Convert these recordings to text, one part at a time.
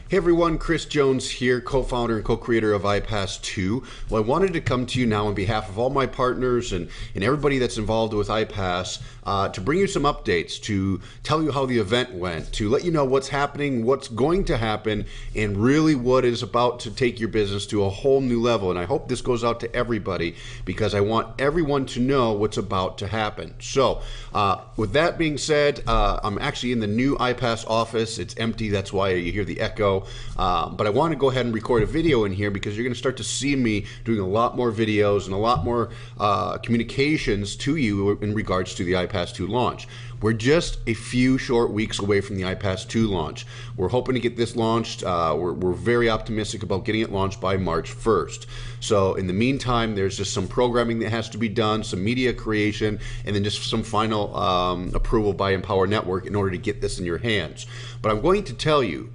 Hey everyone, Chris Jones here, co-founder and co-creator of iPas2. Well, I wanted to come to you now on behalf of all my partners and everybody that's involved with iPas to bring you some updates, to tell you how the event went, to let you know what's happening, what's going to happen, and really what is about to take your business to a whole new level. And I hope this goes out to everybody because I want everyone to know what's about to happen. So with that being said, I'm actually in the new iPas office. It's empty, that's why you hear the echo. But I want to go ahead and record a video in here because you're going to start to see me doing a lot more videos and a lot more communications to you in regards to the iPas2 launch. We're just a few short weeks away from the iPas2 launch. We're hoping to get this launched. We're very optimistic about getting it launched by March 1st. So in the meantime, there's just some programming that has to be done, some media creation, and then just some final approval by Empower Network in order to get this in your hands. But I'm going to tell you,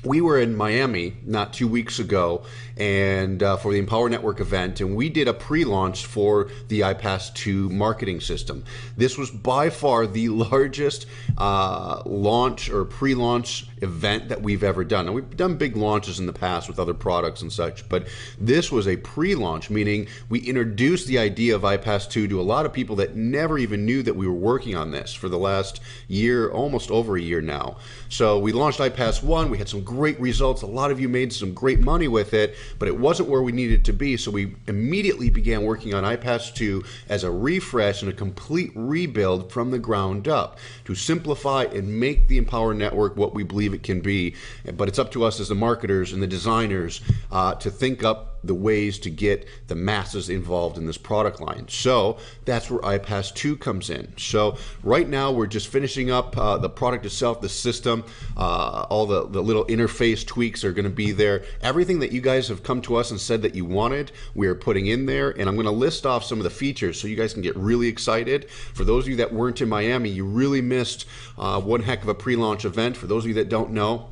we were in Miami not 2 weeks ago and for the Empower Network event, and we did a pre-launch for the iPas2 marketing system. This was by far the largest launch or pre-launch event that we've ever done. Now, we've done big launches in the past with other products and such, but this was a pre-launch, meaning we introduced the idea of iPas2 to a lot of people that never even knew that we were working on this for the last year, almost over a year now. So we launched iPas1, we had some great results. A lot of you made some great money with it, but it wasn't where we needed to be. So we immediately began working on iPas2 as a refresh and a complete rebuild from the ground up to simplify and make the Empower Network what we believe it can be. But it's up to us as the marketers and the designers to think up the ways to get the masses involved in this product line. So that's where iPas2 comes in. So right now we're just finishing up the product itself, the system, all the little interface tweaks are going to be there. Everything that you guys have come to us and said that you wanted, we are putting in there, and I'm going to list off some of the features so you guys can get really excited. For those of you that weren't in Miami, you really missed one heck of a pre-launch event. For those of you that don't know,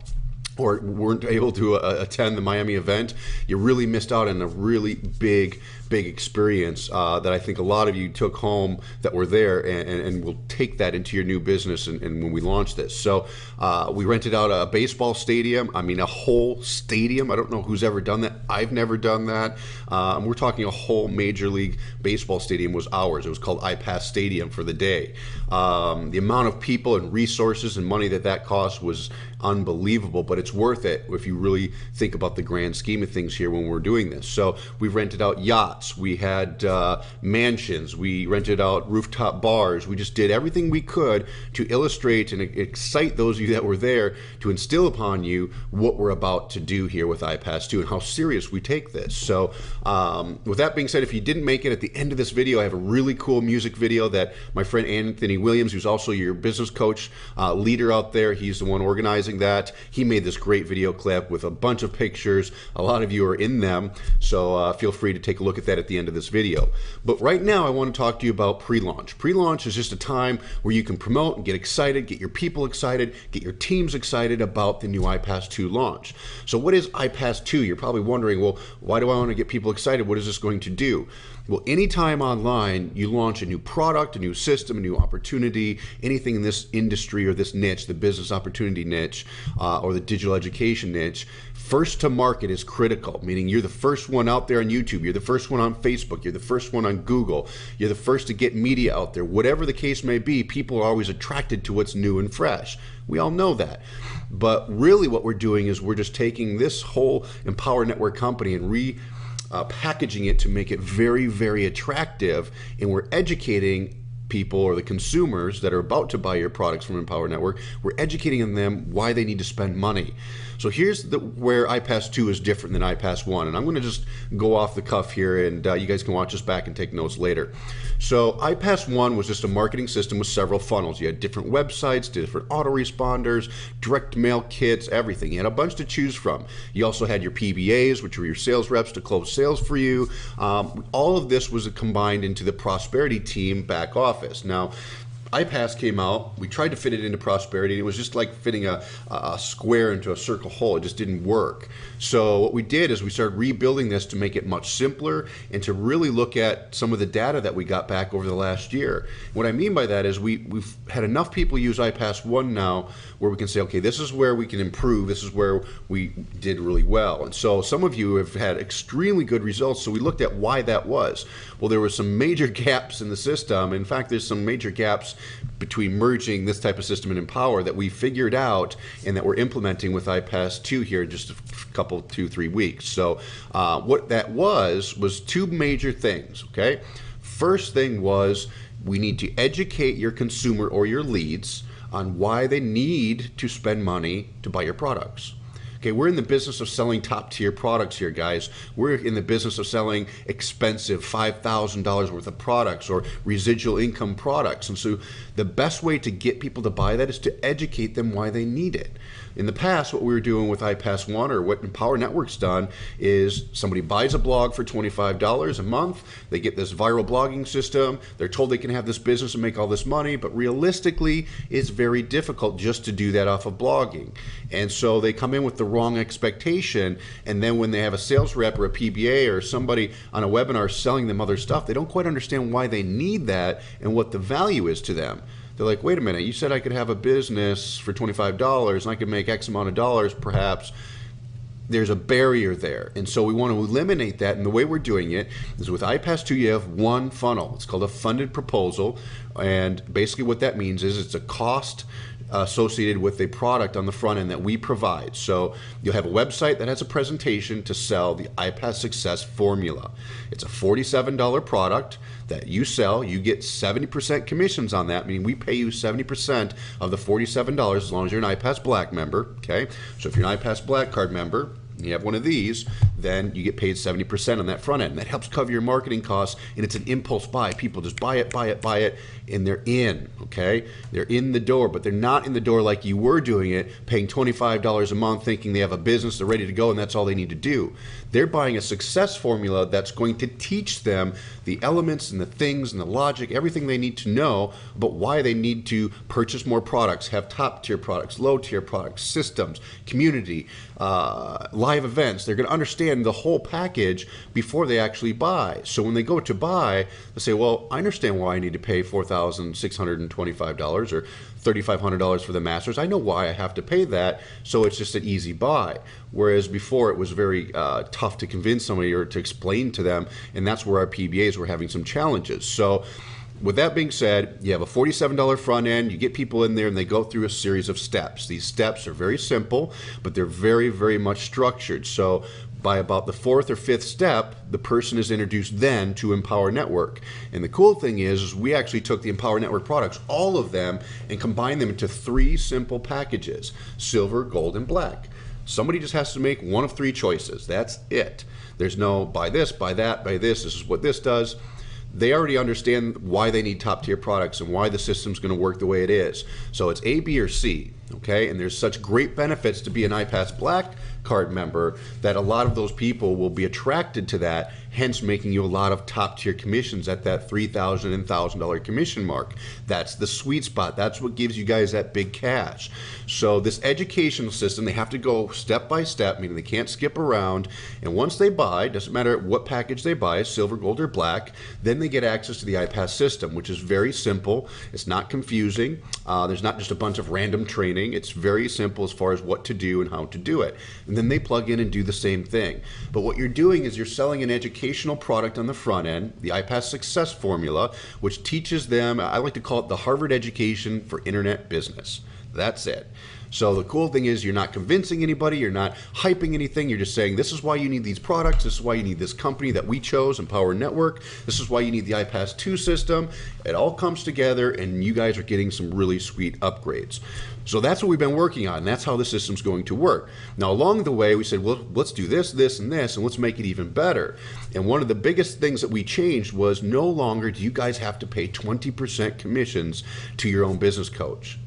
or weren't able to attend the Miami event, you really missed out on a really big experience that I think a lot of you took home that were there and will take that into your new business and when we launch this. So we rented out a baseball stadium, I mean a whole stadium. I don't know who's ever done that. I've never done that. We're talking a whole Major League Baseball stadium was ours. It was called iPas Stadium for the day. The amount of people and resources and money that cost was unbelievable, but it's worth it if you really think about the grand scheme of things here when we're doing this. So we rented out yachts, we had mansions, we rented out rooftop bars. We just did everything we could to illustrate and excite those of you that were there, to instill upon you what we're about to do here with iPas2 and how serious we take this. So with that being said, if you didn't make it, at the end of this video I have a really cool music video that my friend Anthony Williams, who's also your business coach leader out there, he's the one organizing that. He made this great video clip with a bunch of pictures. A lot of you are in them, so feel free to take a look at that at the end of this video. But right now I want to talk to you about pre-launch. Pre-launch is just a time where you can promote and get excited, get your people excited, get your teams excited about the new iPas2 launch. So what is iPas2? You're probably wondering, well, why do I want to get people excited? What is this going to do? Well, anytime online you launch a new product, a new system, a new opportunity, anything in this industry or this niche, the business opportunity niche or the digital education niche, first to market is critical, meaning you're the first one out there on YouTube, you're the first one on Facebook, you're the first one on Google, you're the first to get media out there. Whatever the case may be, people are always attracted to what's new and fresh. We all know that. But really what we're doing is we're just taking this whole Empower Network company and packaging it to make it very attractive, and we're educating people or the consumers that are about to buy your products from Empower Network, we're educating them why they need to spend money. So here's where iPas2 is different than iPas1, and I'm going to just go off the cuff here, and you guys can watch this back and take notes later. So iPas1 was just a marketing system with several funnels. You had different websites, different autoresponders, direct mail kits, everything. You had a bunch to choose from. You also had your PBAs, which were your sales reps to close sales for you. All of this was combined into the prosperity team back office. Now, iPas came out, we tried to fit it into prosperity, and it was just like fitting a square into a circle hole. It just didn't work. So what we did is we started rebuilding this to make it much simpler and to really look at some of the data that we got back over the last year. What I mean by that is we've had enough people use iPas1 now where we can say, okay, this is where we can improve, this is where we did really well. And so some of you have had extremely good results, so we looked at why that was. Well, there were some major gaps in the system. In fact, there's some major gaps between merging this type of system and Empower that we figured out and that we're implementing with iPas2 here in just a couple, 2-3 weeks. So what that was two major things, okay? First thing was we need to educate your consumer or your leads on why they need to spend money to buy your products. Okay, we're in the business of selling top tier products here, guys. We're in the business of selling expensive $5,000 worth of products or residual income products. And so the best way to get people to buy that is to educate them why they need it. In the past, what we were doing with iPas1 or what Empower Network's done is somebody buys a blog for $25 a month, they get this viral blogging system, they're told they can have this business and make all this money, but realistically, it's very difficult just to do that off of blogging. And so they come in with the wrong expectation, and then when they have a sales rep or a PBA or somebody on a webinar selling them other stuff, they don't quite understand why they need that and what the value is to them. They're like, wait a minute, you said I could have a business for $25 and I could make X amount of dollars perhaps. There's a barrier there. And so we want to eliminate that. And the way we're doing it is with iPas2, you have one funnel. It's called a funded proposal. And basically what that means is it's a cost associated with a product on the front end that we provide. So you'll have a website that has a presentation to sell the iPas Success Formula. It's a $47 product that you sell. You get 70% commissions on that, meaning we pay you 70% of the $47 as long as you're an iPas Black member. Okay, so if you're an iPas Black card member, you have one of these, then you get paid 70% on that front end. And that helps cover your marketing costs, and it's an impulse buy. People just buy it, buy it, buy it, and they're in, okay? They're in the door, but they're not in the door like you were doing it, paying $25 a month, thinking they have a business, they're ready to go, and that's all they need to do. They're buying a success formula that's going to teach them the elements and the things and the logic, everything they need to know about why they need to purchase more products, have top tier products, low tier products, systems, community, live events. They're going to understand the whole package before they actually buy. So when they go to buy, they say, well, I understand why I need to pay $4,625 or $3,500 for the Masters. I know why I have to pay that, so it's just an easy buy. Whereas before it was very tough to convince somebody or to explain to them, and that's where our PBAs were having some challenges. So with that being said, you have a $47 front end, you get people in there and they go through a series of steps. These steps are very simple, but they're very, very much structured. So by about the 4th or 5th step, the person is introduced then to Empower Network. And the cool thing is we actually took the Empower Network products, all of them, and combined them into 3 simple packages: silver, gold, and black. Somebody just has to make one of 3 choices. That's it. There's no buy this, buy that, buy this is what this does. They already understand why they need top tier products and why the system's going to work the way it is. So it's A, B, or C, okay? And there's such great benefits to be an iPas Black card member that a lot of those people will be attracted to that, hence making you a lot of top tier commissions at that $3,000 and $1,000 commission mark. That's the sweet spot. That's what gives you guys that big cash. So this educational system, they have to go step by step, meaning they can't skip around. And once they buy, doesn't matter what package they buy, silver, gold, or black, then they get access to the iPas system, which is very simple. It's not confusing. There's not just a bunch of random training. It's very simple as far as what to do and how to do it. And then they plug in and do the same thing. But what you're doing is you're selling an educational product on the front end, the iPas Success Formula, which teaches them, I like to call it the Harvard education for internet business. That's it. So the cool thing is you're not convincing anybody, you're not hyping anything, you're just saying this is why you need these products, this is why you need this company that we chose, Empower Network, this is why you need the iPas2 system. It all comes together and you guys are getting some really sweet upgrades. So that's what we've been working on, and that's how the system's going to work. Now along the way we said, well, let's do this, this, and this, and let's make it even better. And one of the biggest things that we changed was no longer do you guys have to pay 20% commissions to your own business coach.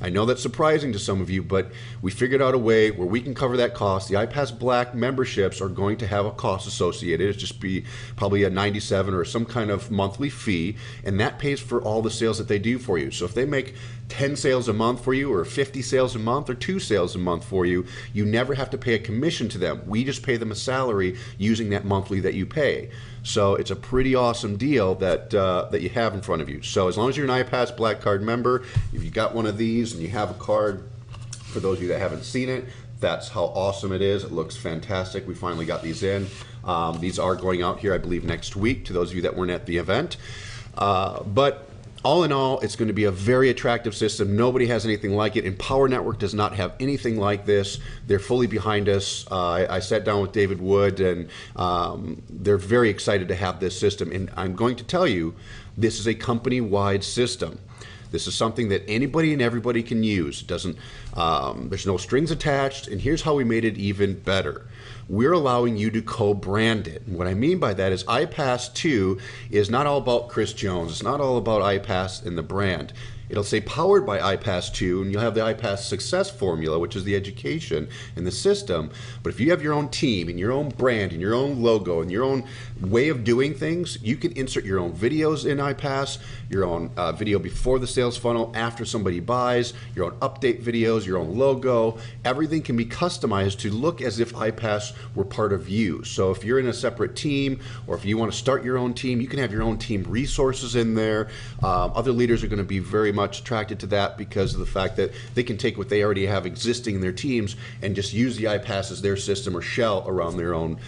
I know that's surprising to some of you, but we figured out a way where we can cover that cost. The iPass Black memberships are going to have a cost associated. It's just be probably a $97 or some kind of monthly fee, and that pays for all the sales that they do for you. So if they make 10 sales a month for you, or 50 sales a month, or 2 sales a month for you, you never have to pay a commission to them. We just pay them a salary using that monthly that you pay. So it's a pretty awesome deal that that you have in front of you. So as long as you're an iPass Black Card member, if you got one of these and you have a card, for those of you that haven't seen it, that's how awesome it is. It looks fantastic. We finally got these in. These are going out here, I believe, next week to those of you that weren't at the event. But all in all, it's going to be a very attractive system. Nobody has anything like it, and Power Network does not have anything like this. They're fully behind us. I sat down with David Wood, and they're very excited to have this system. And I'm going to tell you, this is a company-wide system. This is something that anybody and everybody can use. It doesn't, there's no strings attached, and here's how we made it even better. We're allowing you to co-brand it. And what I mean by that is iPas2 is not all about Chris Jones. It's not all about iPass and the brand. It'll say powered by iPas2, and you'll have the iPass success formula, which is the education and the system. But if you have your own team and your own brand and your own logo and your own way of doing things, you can insert your own videos in iPass, your own video before the sales funnel, after somebody buys, your own update videos, your own logo. Everything can be customized to look as if iPass were part of you. So if you're in a separate team, or if you want to start your own team, you can have your own team resources in there. Other leaders are going to be very much attracted to that because of the fact that they can take what they already have existing in their teams and just use the iPass as their system or shell around their own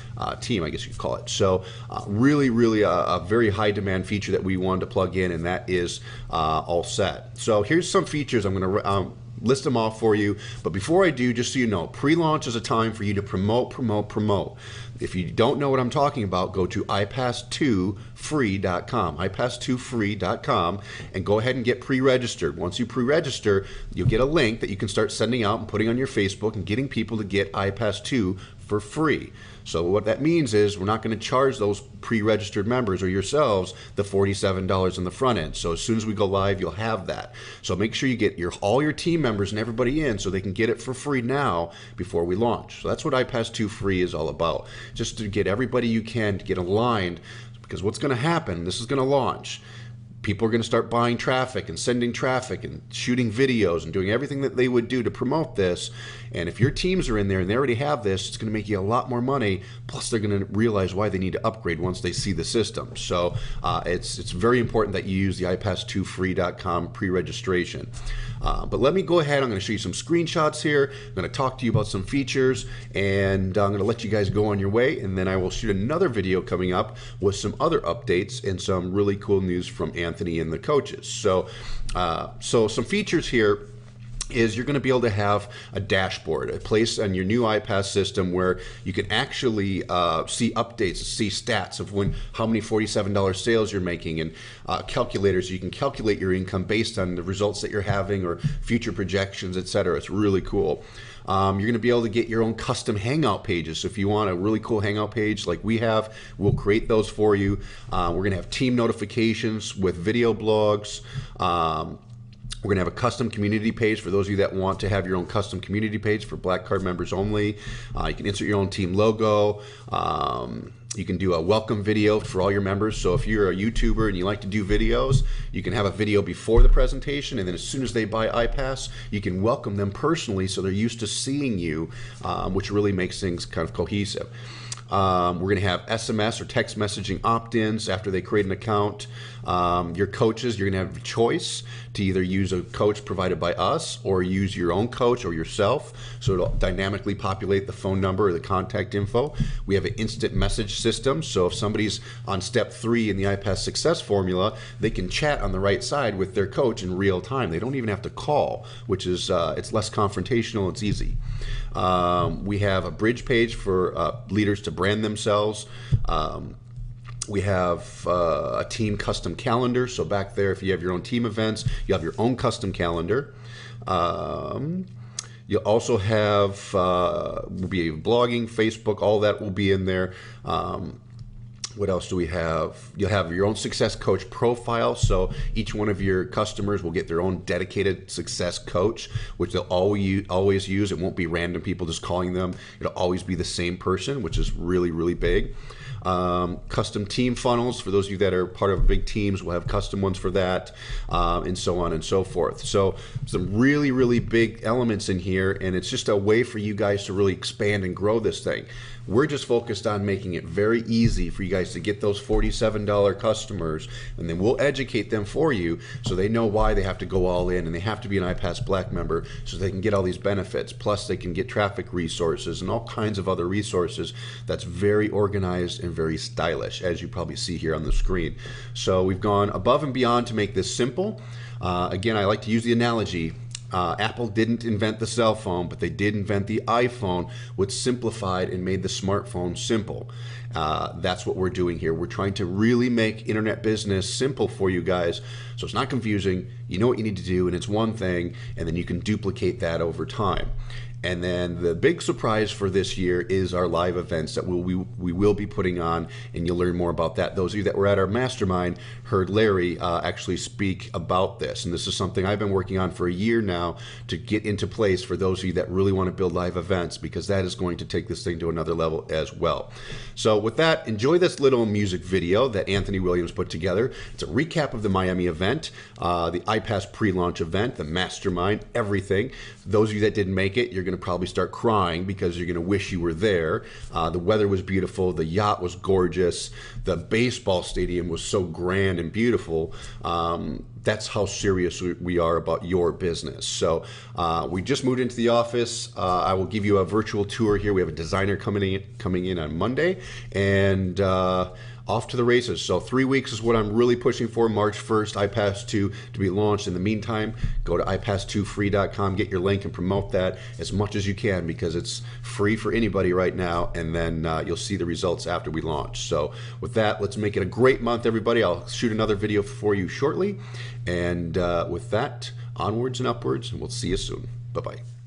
team, I guess you could call it. So really a very high demand feature that we wanted to plug in, and that is all set. So here's some features. I'm going to list them off for you, but before I do, just so you know, pre-launch is a time for you to promote. If you don't know what I'm talking about, go to iPas2Free.com, iPas2Free.com, and go ahead and get pre-registered. Once you pre-register, you'll get a link that you can start sending out and putting on your Facebook and getting people to get iPas2 for free. So what that means is we're not going to charge those pre-registered members or yourselves the $47 on the front end. So as soon as we go live, you'll have that. So make sure you get all your team members and everybody in so they can get it for free now before we launch. So that's what iPas2Free is all about. Just to get everybody you can to get aligned, because what's going to happen, this is going to launch. People are going to start buying traffic and sending traffic and shooting videos and doing everything that they would do to promote this. And if your teams are in there and they already have this, it's going to make you a lot more money. Plus, they're going to realize why they need to upgrade once they see the system. So it's very important that you use the iPas2Free.com pre-registration. But let me go ahead. I'm going to show you some screenshots here. I'm going to talk to you about some features, and I'm going to let you guys go on your way. And then I will shoot another video coming up with some other updates and some really cool news from Anthony and the coaches. So some features here is you're going to be able to have a dashboard, a place on your new iPass system where you can actually see updates, see stats of how many $47 sales you're making, and calculators. You can calculate your income based on the results that you're having or future projections, etc. It's really cool. You're going to be able to get your own custom Hangout pages. So if you want a really cool Hangout page like we have, we'll create those for you. We're going to have team notifications with video blogs. We're going to have a custom community page for those of you that want to have your own custom community page for Black Card members only. You can insert your own team logo. You can do a welcome video for all your members. So if you're a YouTuber and you like to do videos, you can have a video before the presentation, and then as soon as they buy iPass, you can welcome them personally so they're used to seeing you, which really makes things kind of cohesive. We're going to have SMS or text messaging opt-ins after they create an account. Your coaches, you're going to have a choice to either use a coach provided by us or use your own coach or yourself. So it'll dynamically populate the phone number or the contact info. We have an instant message system. So if somebody's on step 3 in the iPass success formula, they can chat on the right side with their coach in real time. They don't even have to call, which is it's less confrontational. It's easy. We have a bridge page for leaders to brand themselves. We have a team custom calendar. So back there, if you have your own team events, you have your own custom calendar. You'll also have will be blogging, Facebook, all that will be in there. What else do we have? You'll have your own success coach profile. So each one of your customers will get their own dedicated success coach, which they'll always use. It won't be random people just calling them. It'll always be the same person, which is really, really big. Custom team funnels for those of you that are part of big teams. We'll have custom ones for that, and so on and so forth. So some really, really big elements in here, and it's just a way for you guys to really expand and grow this thing. We're just focused on making it very easy for you guys to get those $47 customers, and then we'll educate them for you so they know why they have to go all in, and they have to be an iPas Black member so they can get all these benefits. Plus they can get traffic resources and all kinds of other resources that's very organized and very stylish, as you probably see here on the screen. So we've gone above and beyond to make this simple. Again, I like to use the analogy. Apple didn't invent the cell phone, but they did invent the iPhone, which simplified and made the smartphone simple. That's what we're doing here. We're trying to really make internet business simple for you guys, so it's not confusing. You know what you need to do, and it's one thing, and then you can duplicate that over time. And then the big surprise for this year is our live events that we will be putting on, and you'll learn more about that. Those of you that were at our mastermind heard Larry actually speak about this, and this is something I've been working on for a year now to get into place for those of you that really want to build live events, because that is going to take this thing to another level as well. So with that, enjoy this little music video that Anthony Williams put together. It's a recap of the Miami event, the iPas pre-launch event, the mastermind, everything. Those of you that didn't make it, you're going to probably start crying because you're going to wish you were there. The weather was beautiful. The yacht was gorgeous. The baseball stadium was so grand and beautiful. That's how serious we are about your business. So we just moved into the office. I will give you a virtual tour here. We have a designer coming in on Monday, and off to the races. So 3 weeks is what I'm really pushing for. March 1st, iPas2 to be launched. In the meantime, go to iPas2Free.com, get your link and promote that as much as you can, because it's free for anybody right now, and then you'll see the results after we launch. So with that, let's make it a great month, everybody. I'll shoot another video for you shortly. And with that, onwards and upwards, and we'll see you soon. Bye-bye.